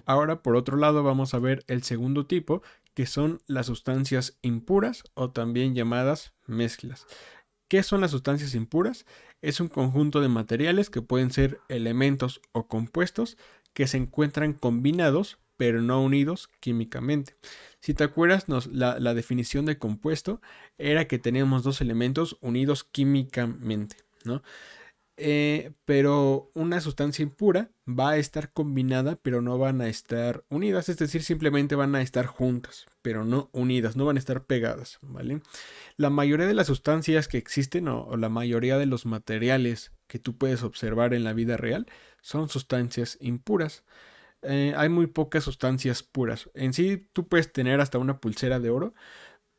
Ahora, por otro lado, vamos a ver el segundo tipo, que son las sustancias impuras o también llamadas mezclas. ¿Qué son las sustancias impuras? Es un conjunto de materiales que pueden ser elementos o compuestos que se encuentran combinados pero no unidos químicamente. Si te acuerdas, la definición de compuesto era que teníamos dos elementos unidos químicamente, ¿no? Pero una sustancia impura va a estar combinada, pero no van a estar unidas, es decir, simplemente van a estar juntas, pero no unidas, no van a estar pegadas, ¿vale? La mayoría de las sustancias que existen o la mayoría de los materiales que tú puedes observar en la vida real son sustancias impuras. Hay muy pocas sustancias puras. En sí, tú puedes tener hasta una pulsera de oro,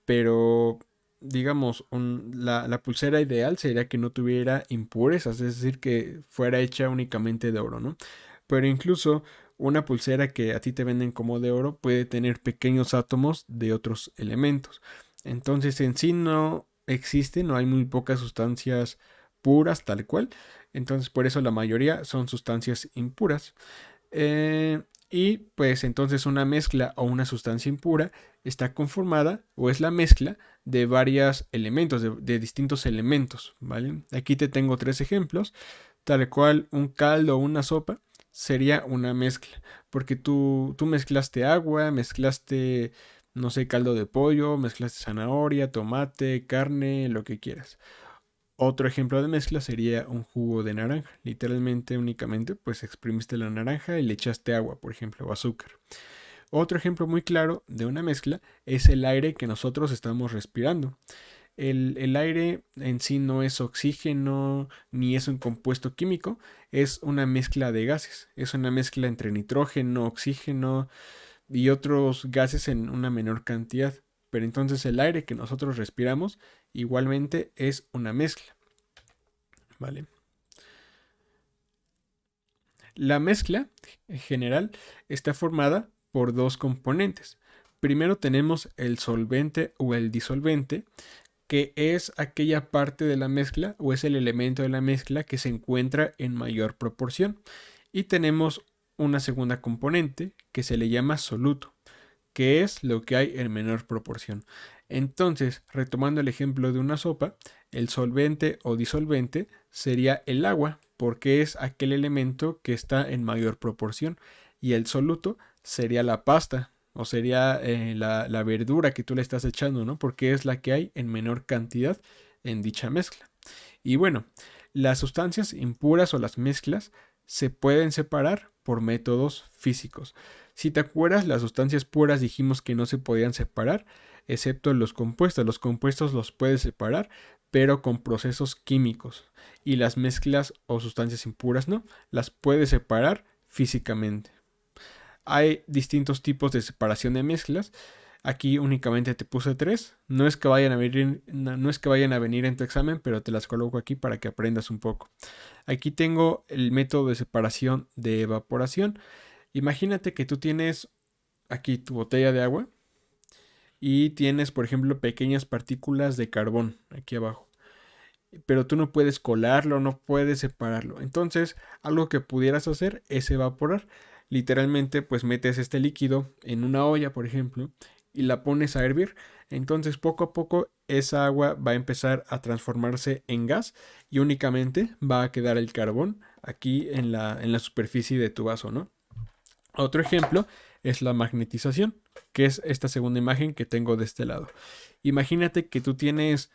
pero digamos, la pulsera ideal sería que no tuviera impurezas, es decir, que fuera hecha únicamente de oro, ¿no? Pero incluso una pulsera que a ti te venden como de oro puede tener pequeños átomos de otros elementos. Entonces, en sí no existe, no hay muy pocas sustancias puras tal cual. Entonces, por eso la mayoría son sustancias impuras. Y pues entonces una mezcla o una sustancia impura está conformada o es la mezcla de varios elementos, de distintos elementos, ¿vale? Aquí te tengo tres ejemplos, tal cual un caldo o una sopa sería una mezcla, porque tú mezclaste agua, mezclaste, no sé, caldo de pollo, mezclaste zanahoria, tomate, carne, lo que quieras. Otro ejemplo de mezcla sería un jugo de naranja. Literalmente, únicamente, pues exprimiste la naranja y le echaste agua, por ejemplo, o azúcar. Otro ejemplo muy claro de una mezcla es el aire que nosotros estamos respirando. El aire en sí no es oxígeno ni es un compuesto químico, es una mezcla de gases. Es una mezcla entre nitrógeno, oxígeno y otros gases en una menor cantidad. Pero entonces el aire que nosotros respiramos igualmente es una mezcla. ¿Vale? La mezcla en general está formada por dos componentes. Primero tenemos el solvente o el disolvente, que es aquella parte de la mezcla o es el elemento de la mezcla que se encuentra en mayor proporción. Y tenemos una segunda componente que se le llama soluto, que es lo que hay en menor proporción. Entonces, retomando el ejemplo de una sopa, el solvente o disolvente sería el agua, porque es aquel elemento que está en mayor proporción, y el soluto sería la pasta, o sería la verdura que tú le estás echando, ¿no? Porque es la que hay en menor cantidad en dicha mezcla. Y bueno, las sustancias impuras o las mezclas se pueden separar por métodos físicos. Si te acuerdas, las sustancias puras dijimos que no se podían separar, excepto los compuestos. Los compuestos los puedes separar, pero con procesos químicos. Y las mezclas o sustancias impuras no, las puedes separar físicamente. Hay distintos tipos de separación de mezclas. Aquí únicamente te puse tres. No es que vayan a venir en tu examen, pero te las coloco aquí para que aprendas un poco. Aquí tengo el método de separación de evaporación. Imagínate que tú tienes aquí tu botella de agua y tienes, por ejemplo, pequeñas partículas de carbón aquí abajo. Pero tú no puedes colarlo, no puedes separarlo. Entonces, algo que pudieras hacer es evaporar. Literalmente, pues metes este líquido en una olla, por ejemplo, y la pones a hervir. Entonces, poco a poco, esa agua va a empezar a transformarse en gas y únicamente va a quedar el carbón aquí en la superficie de tu vaso, ¿no? Otro ejemplo es la magnetización, que es esta segunda imagen que tengo de este lado. Imagínate que tú tienes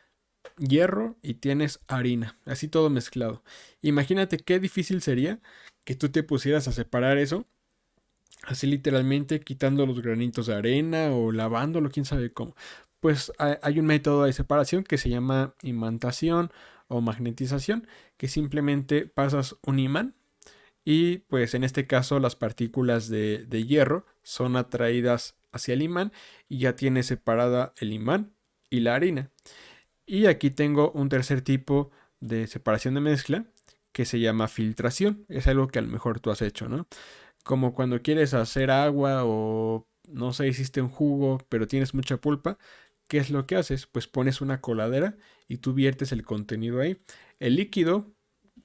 hierro y tienes harina, así todo mezclado. Imagínate qué difícil sería que tú te pusieras a separar eso, así literalmente quitando los granitos de arena o lavándolo, quién sabe cómo. Pues hay un método de separación que se llama imantación o magnetización, que simplemente pasas un imán y pues en este caso las partículas de hierro son atraídas hacia el imán y ya tiene separada el imán y la harina. Y aquí tengo un tercer tipo de separación de mezcla que se llama filtración. Es algo que a lo mejor tú has hecho, ¿no? Como cuando quieres hacer agua o no sé, hiciste un jugo pero tienes mucha pulpa. ¿Qué es lo que haces? Pues pones una coladera y tú viertes el contenido ahí. El líquido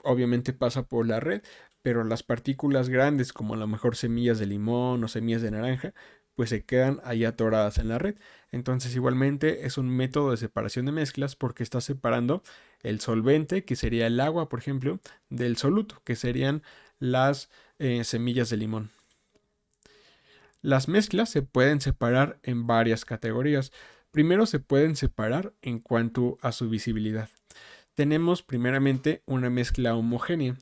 obviamente pasa por la red, pero las partículas grandes, como a lo mejor semillas de limón o semillas de naranja, pues se quedan ahí atoradas en la red. Entonces igualmente es un método de separación de mezclas porque está separando el solvente, que sería el agua, por ejemplo, del soluto, que serían las semillas de limón. Las mezclas se pueden separar en varias categorías. Primero se pueden separar en cuanto a su visibilidad. Tenemos primeramente una mezcla homogénea.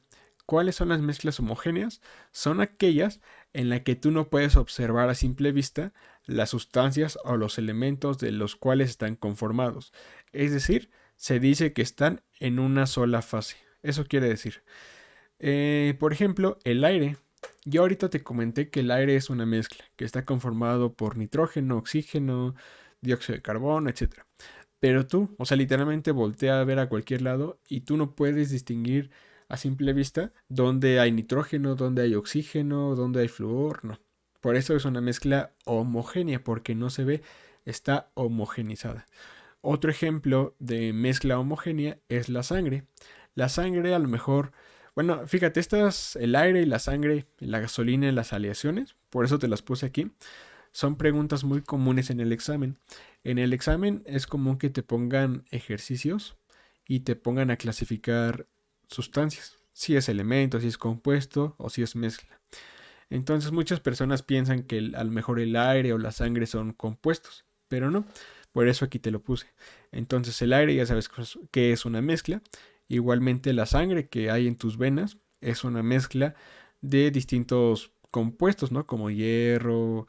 ¿Cuáles son las mezclas homogéneas? Son aquellas en las que tú no puedes observar a simple vista las sustancias o los elementos de los cuales están conformados. Es decir, se dice que están en una sola fase. Eso quiere decir, por ejemplo, el aire. Yo ahorita te comenté que el aire es una mezcla, que está conformado por nitrógeno, oxígeno, dióxido de carbono, etcétera. Pero tú, o sea, literalmente voltea a ver a cualquier lado y tú no puedes distinguir a simple vista dónde hay nitrógeno, dónde hay oxígeno, dónde hay flúor, no. Por eso es una mezcla homogénea, porque no se ve, está homogenizada. Otro ejemplo de mezcla homogénea es la sangre. La sangre a lo mejor, bueno, fíjate, estas, el aire y la sangre, la gasolina y las aleaciones, por eso te las puse aquí, son preguntas muy comunes en el examen. En el examen es común que te pongan ejercicios y te pongan a clasificar sustancias, si es elemento, si es compuesto o si es mezcla. Entonces muchas personas piensan que a lo mejor el aire o la sangre son compuestos, pero no. Por eso aquí te lo puse. Entonces el aire ya sabes que es una mezcla. Igualmente la sangre que hay en tus venas es una mezcla de distintos compuestos, ¿no? Como hierro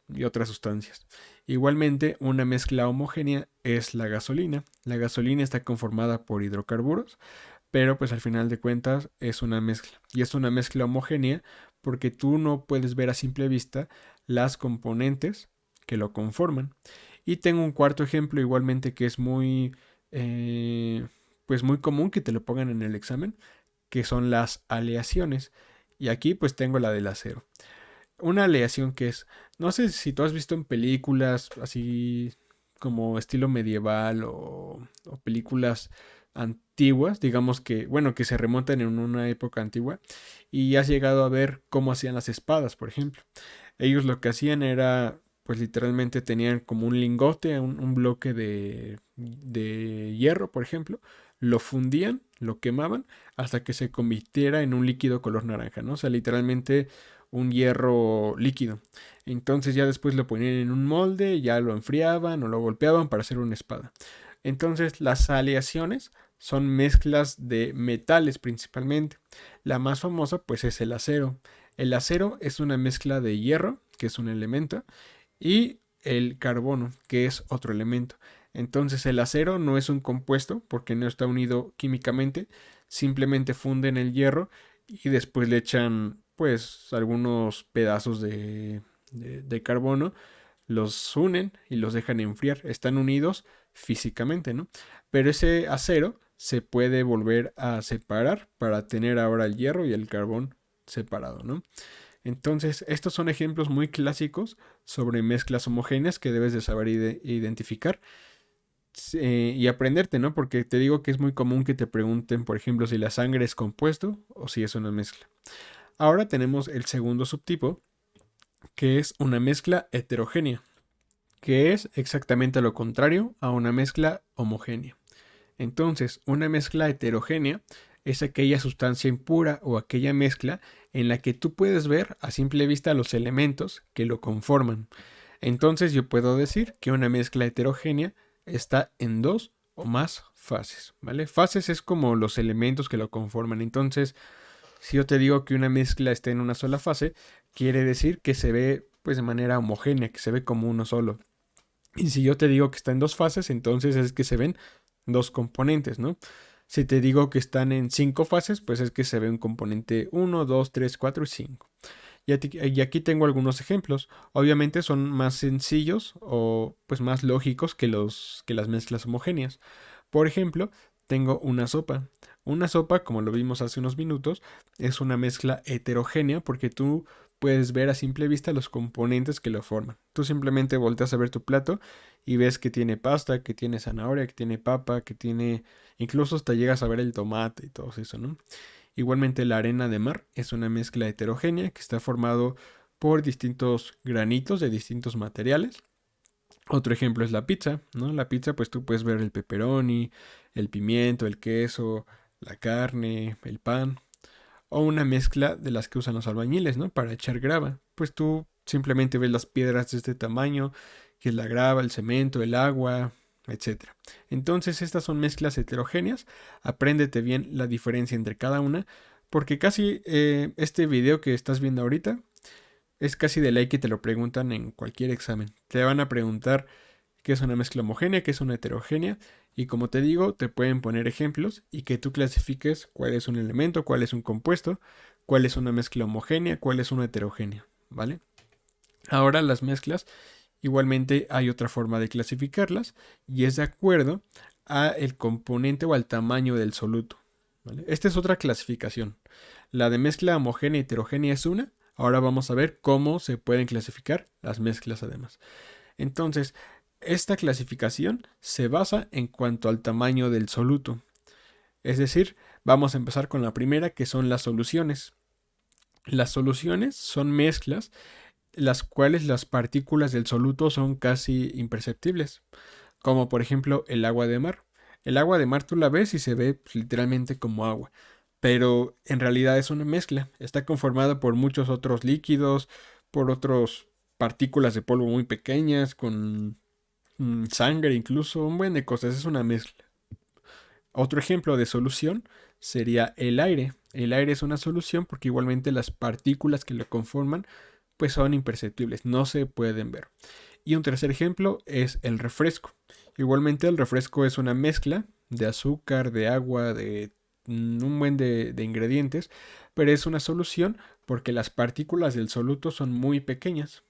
y otras sustancias. Igualmente una mezcla homogénea es la gasolina. La gasolina está conformada por hidrocarburos, pero pues al final de cuentas es una mezcla. Y es una mezcla homogénea porque tú no puedes ver a simple vista las componentes que lo conforman. Y tengo un cuarto ejemplo igualmente que es muy, pues muy común que te lo pongan en el examen, que son las aleaciones. Y aquí pues tengo la del acero. Una aleación que es, no sé si tú has visto en películas así como estilo medieval o películas antiguas, digamos que, bueno, que se remontan en una época antigua, y has llegado a ver cómo hacían las espadas, por ejemplo. Ellos lo que hacían era, pues literalmente tenían como un lingote, un bloque de hierro, por ejemplo, lo fundían, lo quemaban, hasta que se convirtiera en un líquido color naranja, ¿no? O sea, literalmente un hierro líquido. Entonces ya después lo ponían en un molde, ya lo enfriaban o lo golpeaban para hacer una espada. Entonces las aleaciones son mezclas de metales principalmente. La más famosa pues es el acero. El acero es una mezcla de hierro, que es un elemento, y el carbono, que es otro elemento. Entonces el acero no es un compuesto porque no está unido químicamente, simplemente funden el hierro y después le echan pues algunos pedazos de carbono, los unen y los dejan enfriar. Están unidos físicamente, ¿no? Pero ese acero se puede volver a separar para tener ahora el hierro y el carbón separado, ¿no? Entonces, estos son ejemplos muy clásicos sobre mezclas homogéneas que debes de saber identificar y aprenderte, ¿no? Porque te digo que es muy común que te pregunten, por ejemplo, si la sangre es compuesto o si es una mezcla. Ahora tenemos el segundo subtipo, que es una mezcla heterogénea, que es exactamente lo contrario a una mezcla homogénea. Entonces, una mezcla heterogénea es aquella sustancia impura o aquella mezcla en la que tú puedes ver a simple vista los elementos que lo conforman. Entonces yo puedo decir que una mezcla heterogénea está en dos o más fases, ¿vale? Fases es como los elementos que lo conforman. Entonces, si yo te digo que una mezcla está en una sola fase, quiere decir que se ve pues de manera homogénea, que se ve como uno solo. Y si yo te digo que está en dos fases, entonces es que se ven dos componentes, ¿no? Si te digo que están en 5 fases, pues es que se ve un componente 1, 2, 3, 4 y 5. Y aquí tengo algunos ejemplos. Obviamente son más sencillos o pues más lógicos que las mezclas homogéneas. Por ejemplo, tengo una sopa. Una sopa, como lo vimos hace unos minutos, es una mezcla heterogénea porque tú puedes ver a simple vista los componentes que lo forman. Tú simplemente volteas a ver tu plato y ves que tiene pasta, que tiene zanahoria, que tiene papa, que tiene... Incluso hasta llegas a ver el tomate y todo eso, ¿no? Igualmente la arena de mar es una mezcla heterogénea que está formado por distintos granitos de distintos materiales. Otro ejemplo es la pizza, ¿no? La pizza, pues tú puedes ver el pepperoni, el pimiento, el queso, la carne, el pan, o una mezcla de las que usan los albañiles, ¿no? Para echar grava. Pues tú simplemente ves las piedras de este tamaño, que es la grava, el cemento, el agua, etcétera. Entonces estas son mezclas heterogéneas. Apréndete bien la diferencia entre cada una, porque casi este video que estás viendo ahorita es casi de ley que te lo preguntan en cualquier examen. Te van a preguntar qué es una mezcla homogénea, qué es una heterogénea, y como te digo, te pueden poner ejemplos y que tú clasifiques cuál es un elemento, cuál es un compuesto, cuál es una mezcla homogénea, cuál es una heterogénea, ¿vale? Ahora las mezclas, igualmente hay otra forma de clasificarlas y es de acuerdo a el componente o al tamaño del soluto, ¿vale? Esta es otra clasificación. La de mezcla homogénea y heterogénea es una. Ahora vamos a ver cómo se pueden clasificar las mezclas además. Entonces, esta clasificación se basa en cuanto al tamaño del soluto. Es decir, vamos a empezar con la primera, que son las soluciones. Las soluciones son mezclas las cuales las partículas del soluto son casi imperceptibles, como por ejemplo el agua de mar. El agua de mar tú la ves y se ve pues, literalmente como agua, pero en realidad es una mezcla. Está conformada por muchos otros líquidos, por otras partículas de polvo muy pequeñas, con sangre incluso, un buen de cosas. Es una mezcla. Otro ejemplo de solución sería el aire. El aire es una solución porque igualmente las partículas que lo conforman pues son imperceptibles, no se pueden ver. Y un tercer ejemplo es el refresco. Igualmente el refresco es una mezcla de azúcar, de agua, de un buen de ingredientes, pero es una solución porque las partículas del soluto son muy pequeñas.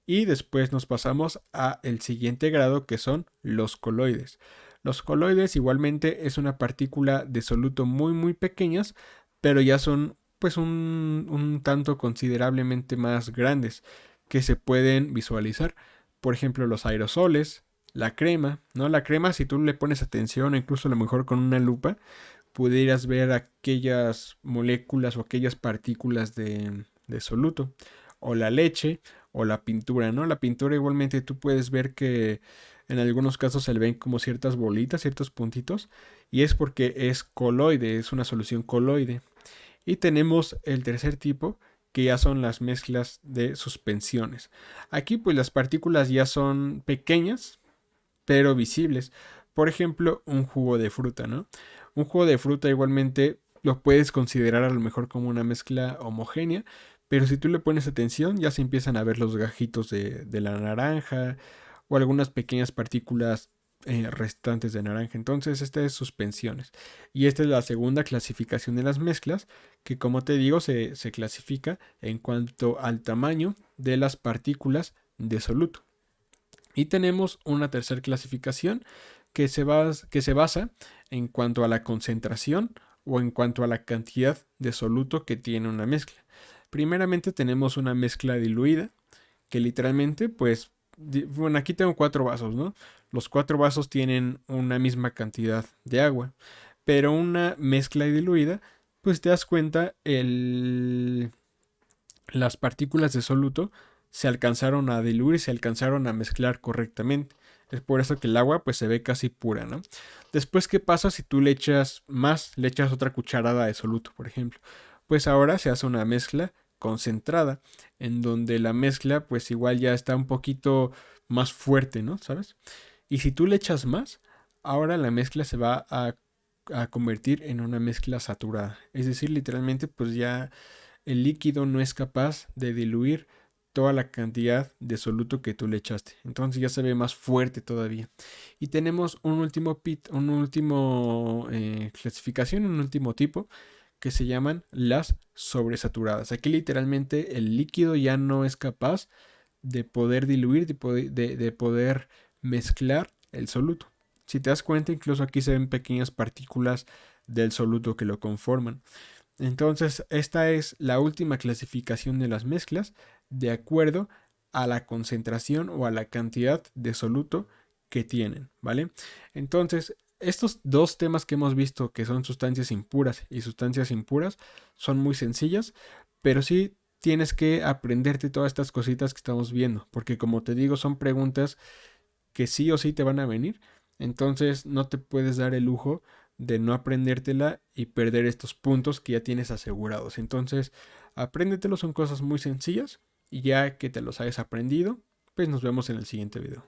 Y después nos pasamos a el siguiente grado, que son los coloides. Los coloides igualmente es una partícula de soluto muy pequeñas, pero ya son pues un tanto considerablemente más grandes que se pueden visualizar. Por ejemplo, los aerosoles, la crema, ¿no? La crema, si tú le pones atención, incluso a lo mejor con una lupa, pudieras ver aquellas moléculas o aquellas partículas de soluto. O la leche, o la pintura, ¿no? La pintura igualmente tú puedes ver que en algunos casos se le ven como ciertas bolitas, ciertos puntitos, y es porque es coloide, es una solución coloide. Y tenemos el tercer tipo, que ya son las mezclas de suspensiones. Aquí pues las partículas ya son pequeñas, pero visibles. Por ejemplo, un jugo de fruta, ¿no? Un jugo de fruta igualmente lo puedes considerar a lo mejor como una mezcla homogénea, pero si tú le pones atención ya se empiezan a ver los gajitos de la naranja o algunas pequeñas partículas restantes de naranja. Entonces, esta es suspensiones. Y esta es la segunda clasificación de las mezclas, que como te digo, se clasifica en cuanto al tamaño de las partículas de soluto. Y tenemos una tercera clasificación que se basa en cuanto a la concentración o en cuanto a la cantidad de soluto que tiene una mezcla. Primeramente tenemos una mezcla diluida, que literalmente, pues, bueno, aquí tengo 4 vasos, ¿no? Los 4 vasos tienen una misma cantidad de agua, pero una mezcla diluida, pues te das cuenta, las partículas de soluto se alcanzaron a diluir, se alcanzaron a mezclar correctamente. Es por eso que el agua pues se ve casi pura, ¿no? Después, ¿qué pasa si tú le echas más, le echas otra cucharada de soluto, por ejemplo? Pues ahora se hace una mezcla concentrada, en donde la mezcla pues igual ya está un poquito más fuerte, ¿no? ¿Sabes? Y si tú le echas más, ahora la mezcla se va a convertir en una mezcla saturada. Es decir, literalmente pues ya el líquido no es capaz de diluir toda la cantidad de soluto que tú le echaste. Entonces ya se ve más fuerte todavía. Y tenemos un último clasificación, un último tipo, que se llaman las sobresaturadas. Aquí literalmente el líquido ya no es capaz de poder diluir, de poder mezclar el soluto. Si te das cuenta, incluso aquí se ven pequeñas partículas del soluto que lo conforman. Entonces, esta es la última clasificación de las mezclas de acuerdo a la concentración o a la cantidad de soluto que tienen, ¿vale? Entonces, estos dos temas que hemos visto, que son sustancias impuras y sustancias impuras, son muy sencillas, pero sí tienes que aprenderte todas estas cositas que estamos viendo, porque como te digo, son preguntas que sí o sí te van a venir, entonces no te puedes dar el lujo de no aprendértela y perder estos puntos que ya tienes asegurados. Entonces, apréndetelo, son cosas muy sencillas y ya que te los hayas aprendido, pues nos vemos en el siguiente video.